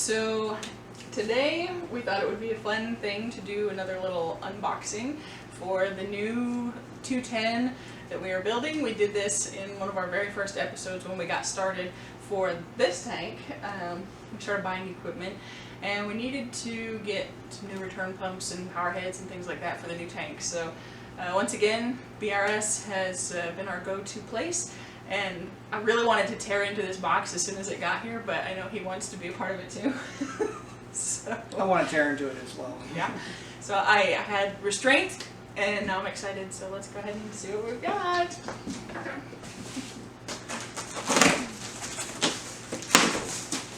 So today we thought it would be a fun thing to do another little unboxing for the new 210 that we are building. We did this in one of our very first episodes when we got started for this tank. We started buying equipment and we needed to get some new return pumps and power heads and things like that for the new tank. So once again, BRS has been our go-to place. And I really wanted to tear into this box as soon as it got here, but I know he wants to be a part of it too. So, I want to tear into it as well. Yeah. So I had restraint, and now I'm excited. So let's go ahead and see what we've got.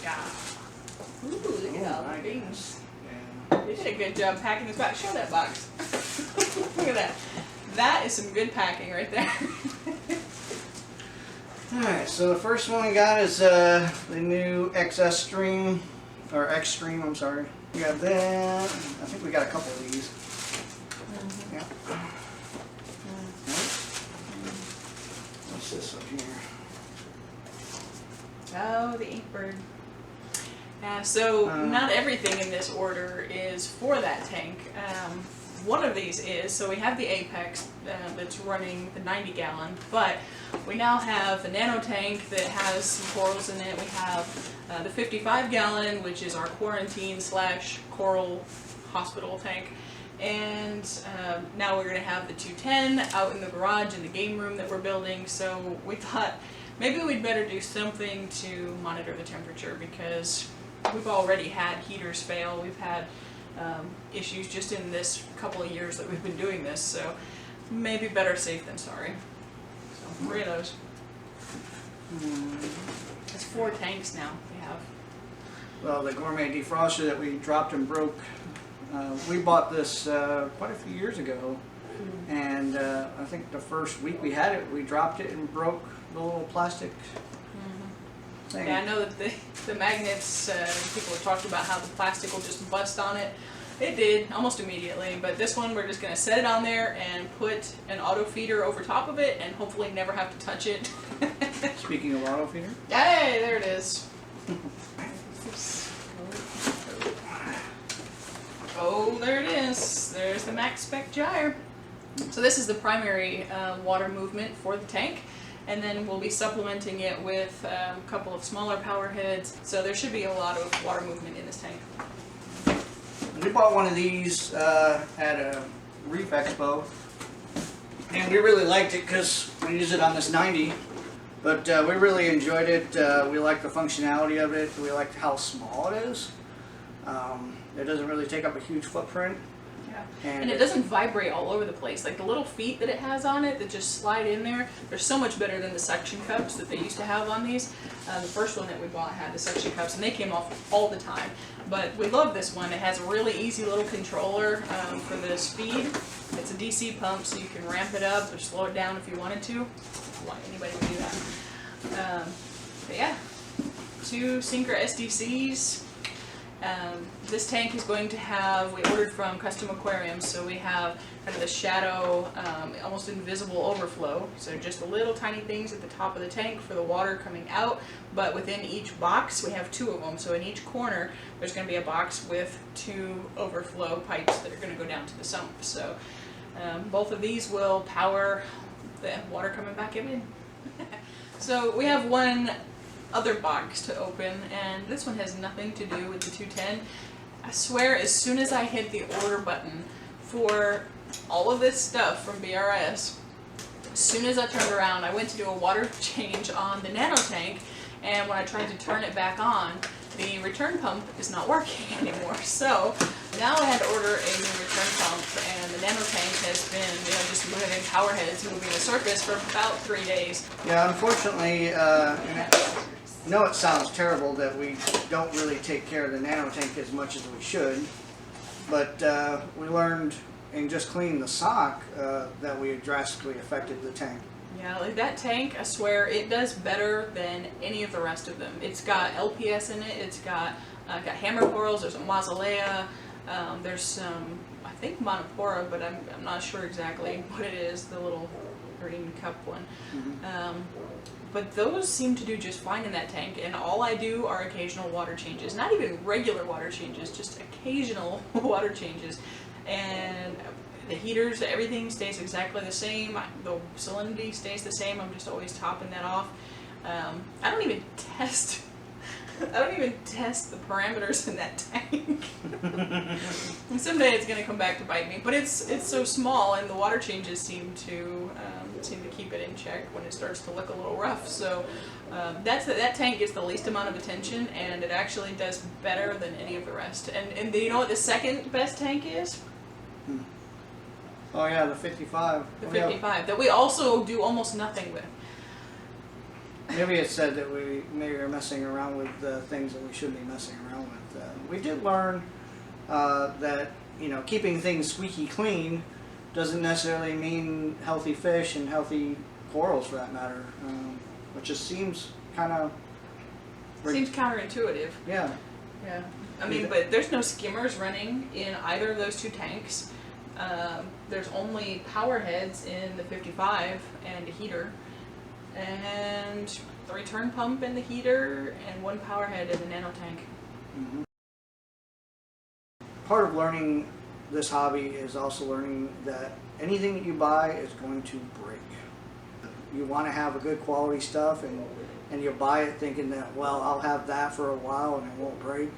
Yeah. Ooh, look at all the things. Yeah. You did a good job packing this box. Show that box. Look at that. That is some good packing right there. Alright, so the first one we got is the new XSTREAM, or XSTREAM, I'm sorry. We got that. I think we got a couple of these. Yeah. What's this up here? Oh, the Inkbird. So not everything in this order is for that tank. One of these is, so we have the Apex that's running the 90-gallon, but we now have the nano tank that has some corals in it. We have the 55-gallon, which is our quarantine / coral hospital tank. And now we're going to have the 210 out in the garage in the game room that we're building. So we thought maybe we'd better do something to monitor the temperature, because we've already had heaters fail. We've had issues just in this couple of years that we've been doing this, so maybe better safe than sorry. So 3 of those. It's 4 tanks now we have. Well, the Gourmet defroster that we dropped and broke, we bought this quite a few years ago, and I think the first week we had it, we dropped it and broke the little plastic thing. Yeah, I know that the magnets, people have talked about how the plastic will just bust on it. It did, almost immediately, but this one we're just going to set it on there and put an auto feeder over top of it and hopefully never have to touch it. Speaking of auto feeder. Hey, there it is. Oh, there it is. There's the Maxspect GYRE. So this is the primary water movement for the tank. And then we'll be supplementing it with a couple of smaller power heads. So there should be a lot of water movement in this tank. We bought one of these at a Reef Expo, and we really liked it because we use it on this 90, but we really enjoyed it. We like the functionality of it. We like how small it is. It doesn't really take up a huge footprint. And it doesn't vibrate all over the place. Like the little feet that it has on it that just slide in there, they're so much better than the suction cups that they used to have on these. The first one that we bought had the suction cups and they came off all the time. But we love this one. It has a really easy little controller for the speed. It's a DC pump, so you can ramp it up or slow it down if you wanted to. Why anybody would do that. But yeah, 2 SYNCRA SDCs. This tank is going to have, we ordered from Custom Aquariums, so we have kind of the shadow, almost invisible overflow. So just the little tiny things at the top of the tank for the water coming out, but within each box we have 2 of them. So in each corner there's going to be a box with 2 overflow pipes that are going to go down to the sump. So both of these will power the water coming back in. So we have one other box to open, and this one has nothing to do with the 210. I swear, as soon as I hit the order button for all of this stuff from BRS, as soon as I turned around, I went to do a water change on the nano tank, and when I tried to turn it back on, the return pump is not working anymore. So now I had to order a new return pump, and the nano tank has been, just moving power heads and moving the surface for about 3 days. Yeah, unfortunately, I know it sounds terrible that we don't really take care of the nano tank as much as we should, but we learned in just cleaning the sock that we had drastically affected the tank. Yeah, like that tank, I swear, it does better than any of the rest of them. It's got LPS in it, it's got hammer corals, there's a mausolea, there's some, I think monopora, but I'm not sure exactly what it is, the little green cup one. Mm-hmm. But those seem to do just fine in that tank, and all I do are occasional water changes. Not even regular water changes, just occasional water changes. And the heaters, everything stays exactly the same. The salinity stays the same. I'm just always topping that off. I don't even test the parameters in that tank. And someday it's going to come back to bite me. But it's so small, and the water changes seem to keep it in check when it starts to look a little rough. So that tank gets the least amount of attention, and it actually does better than any of the rest. And you know what the second best tank is? Oh yeah, the 55. The 55 that we also do almost nothing with. Maybe it said that we maybe are messing around with things that we shouldn't be messing around with. We did learn that keeping things squeaky clean doesn't necessarily mean healthy fish and healthy corals, for that matter, which just seems kind of seems counterintuitive. Yeah. Yeah. I mean, but there's no skimmers running in either of those two tanks. There's only power heads in the 55 and a heater, and the return pump in the heater, and one power head in the nano tank. Mm-hmm. Part of learning this hobby is also learning that anything that you buy is going to break. You want to have a good quality stuff, and you buy it thinking that, well, I'll have that for a while and it won't break.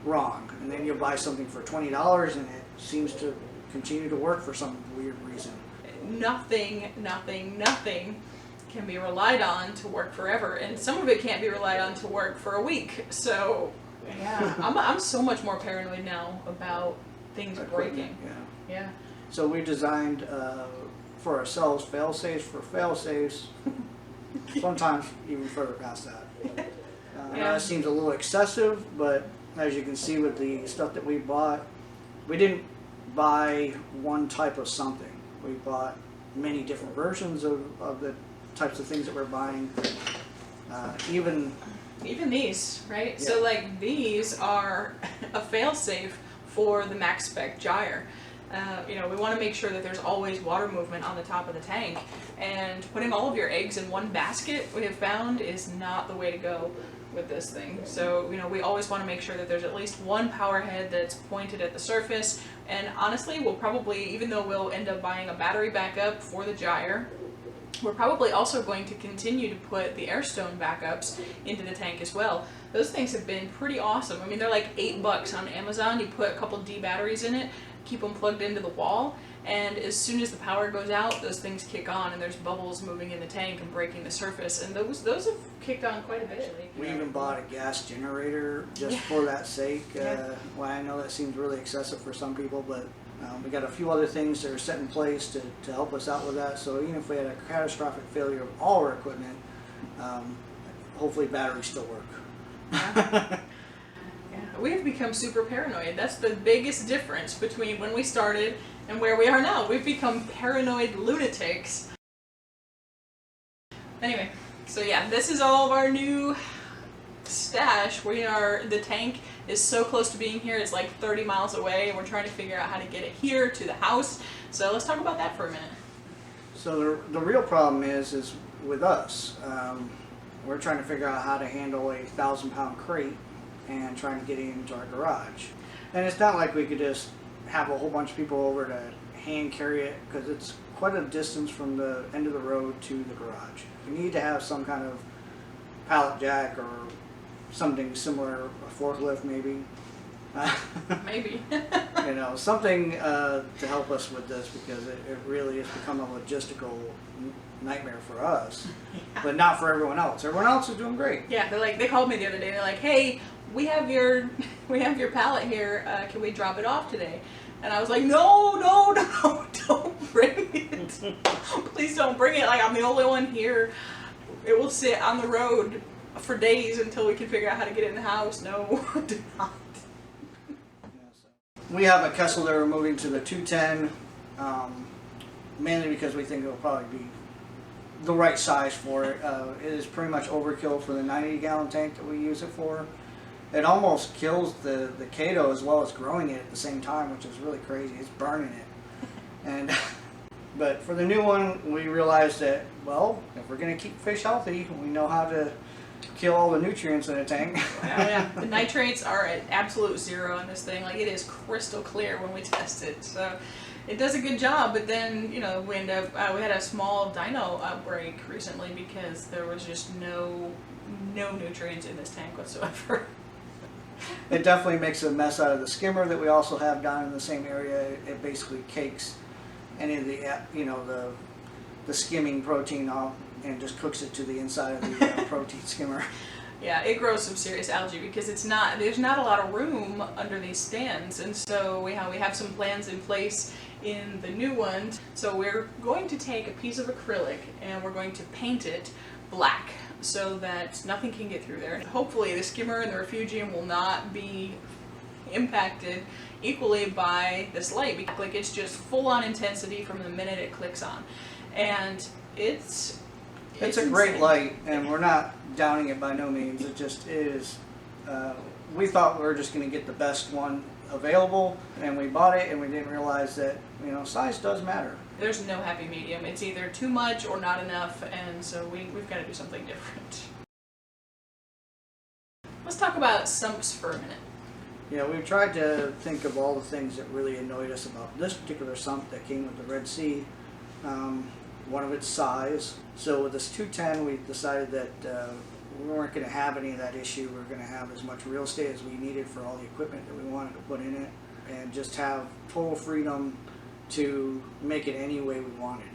Wrong. And then you buy something for $20 and it seems to continue to work for some weird reason. Nothing can be relied on to work forever, and some of it can't be relied on to work for a week. So yeah, I'm so much more paranoid now about things breaking. Yeah. So we designed for ourselves fail-safes for fail-safes. Sometimes even further past that. That seems a little excessive, but as you can see with the stuff that we bought, we didn't buy one type of something. We bought many different versions of the types of things that we're buying. Even these, right? Yeah. So like these are a fail-safe for the Maxspect GYRE. We want to make sure that there's always water movement on the top of the tank, and putting all of your eggs in one basket, we have found, is not the way to go with this thing. So we always want to make sure that there's at least one power head that's pointed at the surface. And honestly, we'll probably, even though we'll end up buying a battery backup for the GYRE, we're probably also going to continue to put the Airstone backups into the tank as well. Those things have been pretty awesome. I mean, they're like $8 on Amazon. You put a couple D batteries in it, keep them plugged into the wall, and as soon as the power goes out, those things kick on, and there's bubbles moving in the tank and breaking the surface, and those have kicked on quite a bit. We even bought a gas generator just for that sake. Well, I know that seems really excessive for some people, but we got a few other things that are set in place to help us out with that. So even if we had a catastrophic failure of all our equipment, hopefully batteries still work. Yeah. We've become super paranoid. That's the biggest difference between when we started and where we are now. We've become paranoid lunatics. Anyway, so yeah, this is all of our new stash. The tank is so close to being here, it's like 30 miles away, and we're trying to figure out how to get it here to the house. So let's talk about that for a minute. So the real problem is with us. We're trying to figure out how to handle a 1,000-pound crate and trying to get it into our garage. And it's not like we could just have a whole bunch of people over to hand carry it, because it's quite a distance from the end of the road to the garage. We need to have some kind of pallet jack or something similar, a forklift maybe. Maybe. Something to help us with this, because it really has become a logistical nightmare for us, but not for everyone else. Everyone else is doing great. Yeah, they called me the other day. They're like, "Hey, we have your pallet here. Can we drop it off today?" And I was like, "No, don't bring it. Please don't bring it. Like, I'm the only one here. It will sit on the road for days until we can figure out how to get it in the house. No, do not." We have a Kessel that we're moving to the 210, mainly because we think it'll probably be the right size for it. It is pretty much overkill for the 90-gallon tank that we use it for. It almost kills the Kato as well as growing it at the same time, which is really crazy. It's burning it. And But for the new one, we realized that, well, if we're going to keep fish healthy, we know how to kill all the nutrients in a tank. Yeah, the nitrates are at absolute zero in this thing. Like, it is crystal clear when we test it. So it does a good job, but then, you know, we had a small dino outbreak recently because there was just no nutrients in this tank whatsoever. It definitely makes a mess out of the skimmer that we also have down in the same area. It basically cakes any of the, you know, the skimming protein off and just cooks it to the inside of the protein skimmer. Yeah, it grows some serious algae because there's not a lot of room under these stands, and so we have some plans in place in the new one. So we're going to take a piece of acrylic and we're going to paint it black so that nothing can get through there. And hopefully the skimmer and the refugium will not be impacted equally by this light, because like it's just full on intensity from the minute it clicks on, and it's a great light, and we're not downing it by no means. It just is. We thought we were just going to get the best one available, and we bought it, and we didn't realize that, you know, size does matter. There's no happy medium. It's either too much or not enough, and so we've got to do something different. Let's talk about sumps for a minute. Yeah, we've tried to think of all the things that really annoyed us about this particular sump that came with the Red Sea. One of its size. So with this 210, we decided that we weren't going to have any of that issue. We were going to have as much real estate as we needed for all the equipment that we wanted to put in it, and just have total freedom to make it any way we wanted.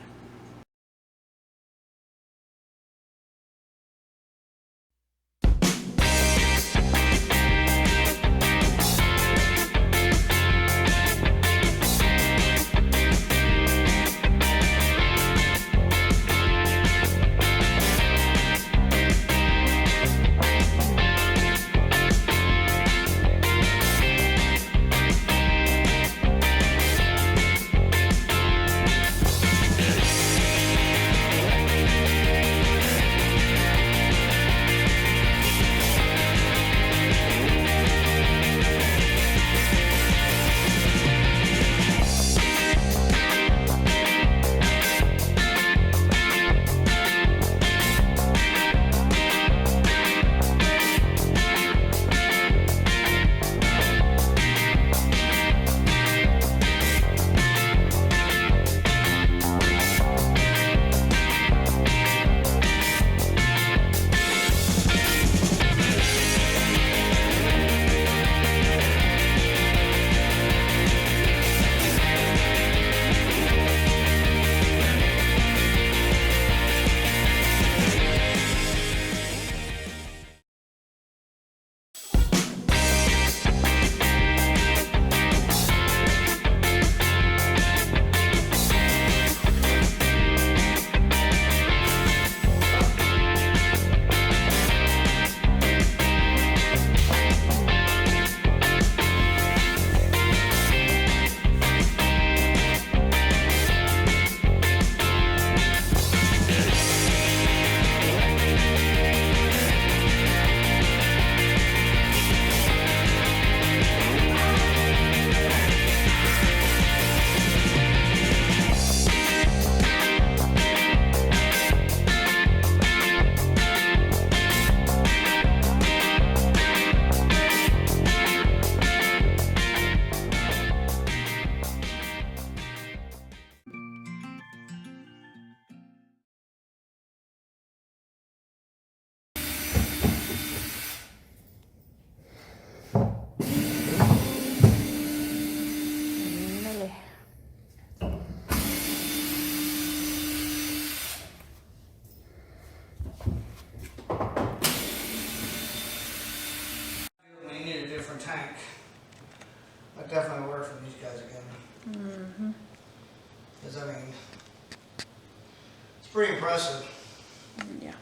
Tank. I definitely order from these guys again. Because I mean, it's pretty impressive. Yeah.